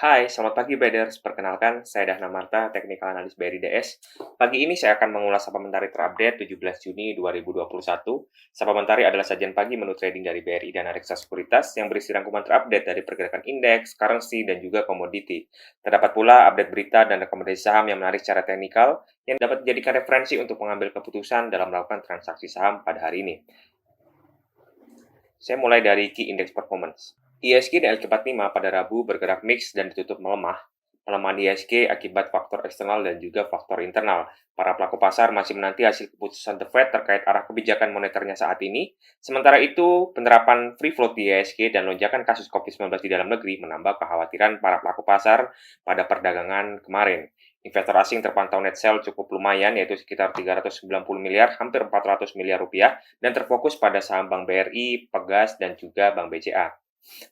Hai, selamat pagi Baders. Perkenalkan, saya Dahna Marta, Technical Analyst BRI DS. Pagi ini saya akan mengulas saham mentari terupdate 17 Juni 2021. Saham mentari adalah sajian pagi menu trading dari BRI dan Reksa Sekuritas yang berisi rangkuman terupdate dari pergerakan indeks, currency, dan juga komoditi. Terdapat pula update berita dan rekomendasi saham yang menarik secara teknikal yang dapat dijadikan referensi untuk mengambil keputusan dalam melakukan transaksi saham pada hari ini. Saya mulai dari Key Index Performance. IHSG dan LQ45 pada Rabu bergerak mix dan ditutup melemah. Pelemahan IHSG akibat faktor eksternal dan juga faktor internal. Para pelaku pasar masih menanti hasil keputusan The Fed terkait arah kebijakan moneternya saat ini. Sementara itu, penerapan free float di IHSG dan lonjakan kasus COVID-19 di dalam negeri menambah kekhawatiran para pelaku pasar pada perdagangan kemarin. Investor asing terpantau net sell cukup lumayan, yaitu sekitar 390 miliar, hampir 400 miliar rupiah, dan terfokus pada saham Bank BRI, Pegas, dan juga Bank BCA.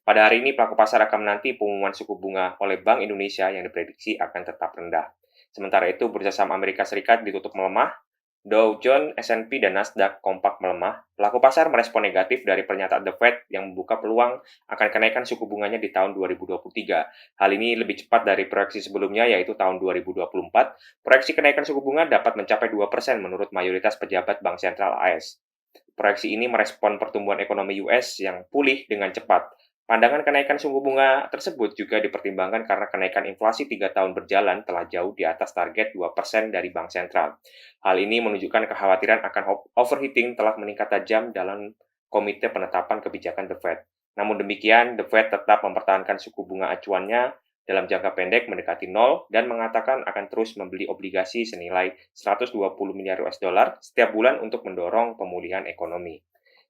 Pada hari ini, pelaku pasar akan menanti pengumuman suku bunga oleh Bank Indonesia yang diprediksi akan tetap rendah. Sementara itu, bursa saham Amerika Serikat ditutup melemah, Dow Jones, S&P, dan Nasdaq kompak melemah. Pelaku pasar merespon negatif dari pernyataan The Fed yang membuka peluang akan kenaikan suku bunganya di tahun 2023. Hal ini lebih cepat dari proyeksi sebelumnya, yaitu tahun 2024. Proyeksi kenaikan suku bunga dapat mencapai 2% menurut mayoritas pejabat Bank Sentral AS. Proyeksi ini merespon pertumbuhan ekonomi US yang pulih dengan cepat. Pandangan kenaikan suku bunga tersebut juga dipertimbangkan karena kenaikan inflasi 3 tahun berjalan telah jauh di atas target 2% dari Bank Sentral. Hal ini menunjukkan kekhawatiran akan overheating telah meningkat tajam dalam Komite Penetapan Kebijakan The Fed. Namun demikian, The Fed tetap mempertahankan suku bunga acuannya dalam jangka pendek mendekati nol dan mengatakan akan terus membeli obligasi senilai 120 miliar US dollar setiap bulan untuk mendorong pemulihan ekonomi.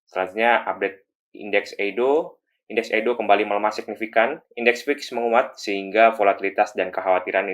Selanjutnya, update indeks Edo. Indeks Edo kembali melemah signifikan. Indeks VIX menguat sehingga volatilitas dan kekhawatiran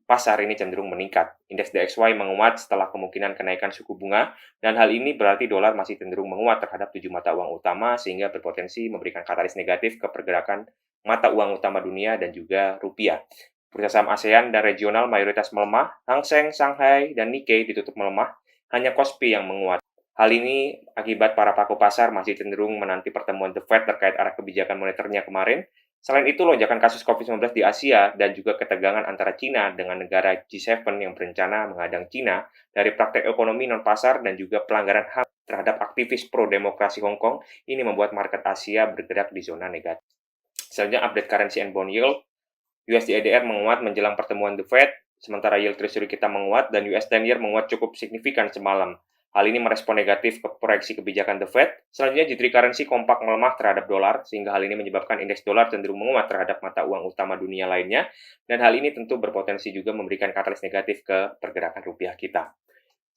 pasar ini cenderung meningkat. Indeks DXY menguat setelah kemungkinan kenaikan suku bunga, dan hal ini berarti dolar masih cenderung menguat terhadap 7 mata uang utama sehingga berpotensi memberikan katalis negatif ke pergerakan mata uang utama dunia dan juga rupiah. Bursa saham ASEAN dan regional mayoritas melemah, Hang Seng, Shanghai, dan Nikkei ditutup melemah, hanya Kospi yang menguat. Hal ini akibat para pelaku pasar masih cenderung menanti pertemuan The Fed terkait arah kebijakan moneternya kemarin. Selain itu, lonjakan kasus COVID-19 di Asia dan juga ketegangan antara China dengan negara G7 yang berencana menghadang China dari praktek ekonomi non-pasar dan juga pelanggaran HAM terhadap aktivis pro-demokrasi Hong Kong ini membuat market Asia bergerak di zona negatif. Selanjutnya, update currency and bond yield. USD EDR menguat menjelang pertemuan The Fed, sementara yield treasury kita menguat dan US 10-year menguat cukup signifikan semalam. Hal ini merespon negatif ke proyeksi kebijakan The Fed. Selanjutnya, G3 currency kompak melemah terhadap dolar, sehingga hal ini menyebabkan indeks dolar cenderung menguat terhadap mata uang utama dunia lainnya, dan hal ini tentu berpotensi juga memberikan katalis negatif ke pergerakan rupiah kita.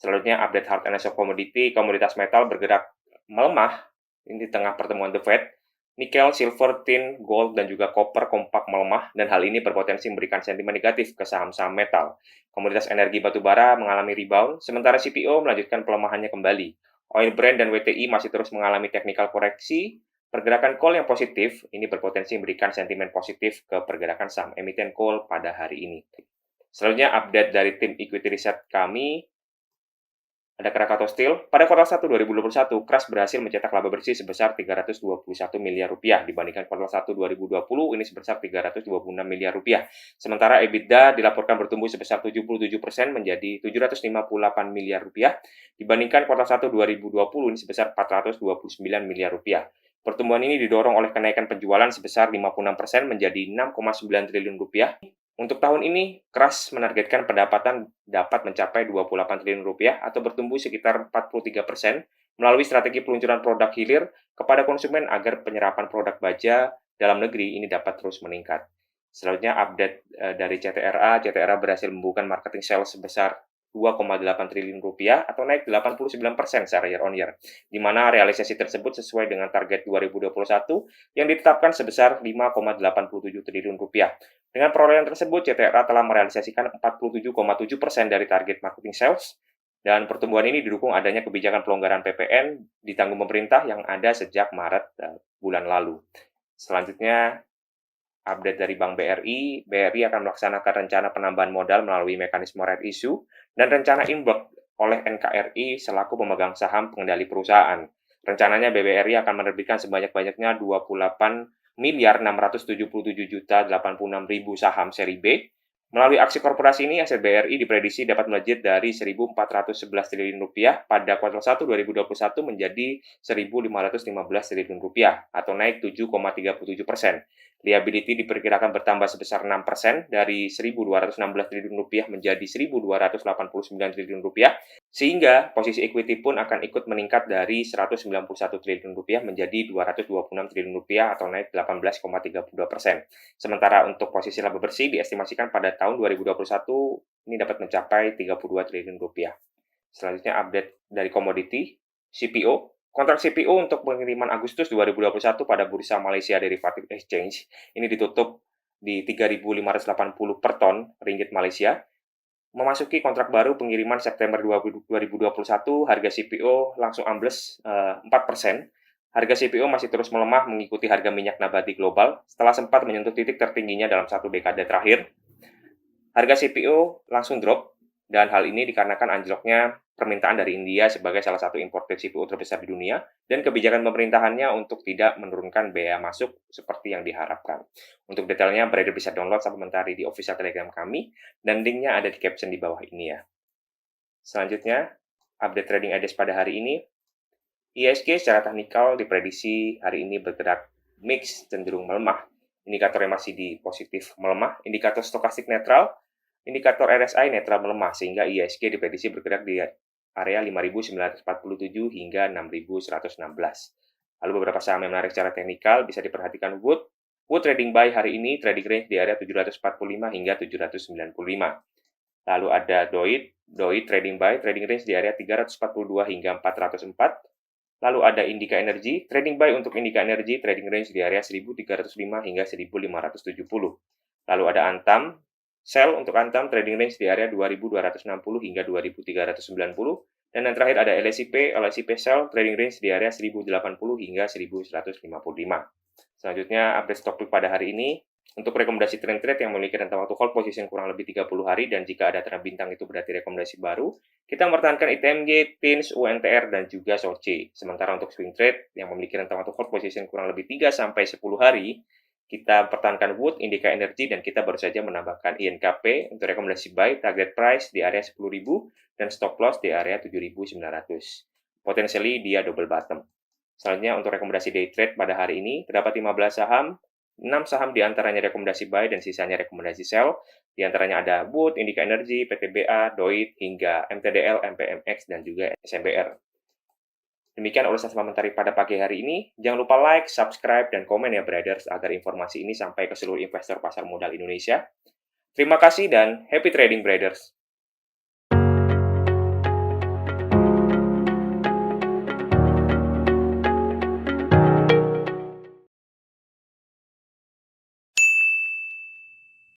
Selanjutnya, update hard and soft commodity. Komoditas metal bergerak melemah ini di tengah pertemuan The Fed. Nikel, silver, tin, gold, dan juga copper kompak melemah, dan hal ini berpotensi memberikan sentimen negatif ke saham-saham metal. Komoditas energi batubara mengalami rebound, sementara CPO melanjutkan pelemahannya kembali. Oil Brent dan WTI masih terus mengalami technical koreksi. Pergerakan coal yang positif ini berpotensi memberikan sentimen positif ke pergerakan saham emiten coal pada hari ini. Selanjutnya, update dari tim equity research kami. Ada Krakatau Steel. Pada kuartal 1 2021, Kras berhasil mencetak laba bersih sebesar 321 miliar rupiah dibandingkan kuartal 1 2020 ini sebesar 326 miliar rupiah. Sementara EBITDA dilaporkan bertumbuh sebesar 77% menjadi 758 miliar rupiah dibandingkan kuartal 1 2020 ini sebesar 429 miliar rupiah. Pertumbuhan ini didorong oleh kenaikan penjualan sebesar 56% menjadi 6,9 triliun rupiah. Untuk tahun ini, Kras menargetkan pendapatan dapat mencapai 28 triliun rupiah atau bertumbuh sekitar 43% melalui strategi peluncuran produk hilir kepada konsumen agar penyerapan produk baja dalam negeri ini dapat terus meningkat. Selanjutnya update dari CTRA. CTRA berhasil membukukan marketing sales sebesar 2,8 triliun rupiah atau naik 89% secara year on year, di mana realisasi tersebut sesuai dengan target 2021 yang ditetapkan sebesar 5,87 triliun rupiah. Dengan perolehan tersebut, CTRA telah merealisasikan 47,7% dari target marketing sales, dan pertumbuhan ini didukung adanya kebijakan pelonggaran PPN ditanggung pemerintah yang ada sejak Maret bulan lalu. Selanjutnya, update dari Bank BRI. BRI akan melaksanakan rencana penambahan modal melalui mekanisme right issue dan rencana in-block oleh NKRI selaku pemegang saham pengendali perusahaan. Rencananya BBRI akan menerbitkan sebanyak-banyaknya 28 1,677,086,000 saham seri B. Melalui aksi korporasi ini, aset BRI diprediksi dapat melejit dari Rp1.411 triliun pada kuartal 1 2021 menjadi Rp1.515 triliun atau naik 7,37%. Liability diperkirakan bertambah sebesar 6% dari Rp1.216 triliun menjadi Rp1.289 triliun, sehingga posisi equity pun akan ikut meningkat dari Rp191 triliun menjadi Rp226 triliun atau naik 18,32%. Sementara untuk posisi laba bersih diestimasikan pada tahun 2021 ini dapat mencapai Rp32 triliun. Selanjutnya update dari komoditi, CPO. Kontrak CPO untuk pengiriman Agustus 2021 pada Bursa Malaysia Derivative Exchange ini ditutup di 3.580 per ton ringgit Malaysia. Memasuki kontrak baru pengiriman September 2021, harga CPO langsung ambles 4%. Harga CPO masih terus melemah mengikuti harga minyak nabati global setelah sempat menyentuh titik tertingginya dalam satu dekade terakhir. Harga CPO langsung drop, dan hal ini dikarenakan anjloknya permintaan dari India sebagai salah satu importer CPO terbesar di dunia dan kebijakan pemerintahannya untuk tidak menurunkan biaya masuk seperti yang diharapkan. Untuk detailnya, trader bisa download supplementary di official Telegram kami, dan linknya ada di caption di bawah ini ya. Selanjutnya, update trading IDX pada hari ini. IHSG secara teknikal diprediksi hari ini bergerak mix cenderung melemah. Indikatornya masih di positif melemah, indikator stokastik netral, indikator RSI netral melemah, sehingga IHSG diprediksi bergerak di area 5.947 hingga 6.116. Lalu beberapa saham yang menarik secara teknikal bisa diperhatikan Wood. Wood trading buy hari ini trading range di area 745 hingga 795. Lalu ada Doit trading buy trading range di area 342 hingga 404. Lalu ada Indica Energy, trading buy untuk Indica Energy, trading range di area 1.305 hingga 1.570. Lalu ada Antam, sell untuk Antam, trading range di area 2.260 hingga 2.390. Dan yang terakhir ada LSIP sell, trading range di area 1.080 hingga 1.155. Selanjutnya, update stock pick pada hari ini. Untuk rekomendasi trade yang memiliki rentang waktu hold position kurang lebih 30 hari dan jika ada tanda bintang itu berarti rekomendasi baru, kita mempertahankan ITMG, TINS, UNTR, dan juga SOC. Sementara untuk swing trade yang memiliki rentang waktu hold position kurang lebih 3-10 hari, kita pertahankan Wood, Indica Energy, dan kita baru saja menambahkan INKP untuk rekomendasi buy, target price di area 10.000 dan stop loss di area 7.900. Potentially dia double bottom. Selanjutnya untuk rekomendasi day trade pada hari ini, terdapat 15 saham, 6 saham diantaranya rekomendasi buy dan sisanya rekomendasi sell. Di antaranya ada Wood, Indica Energy, PTBA, Doit, hingga MTDL, MPMX, dan juga SMBR. Demikian ulasan supplementary pada pagi hari ini. Jangan lupa like, subscribe, dan komen ya traders agar informasi ini sampai ke seluruh investor pasar modal Indonesia. Terima kasih dan happy trading traders!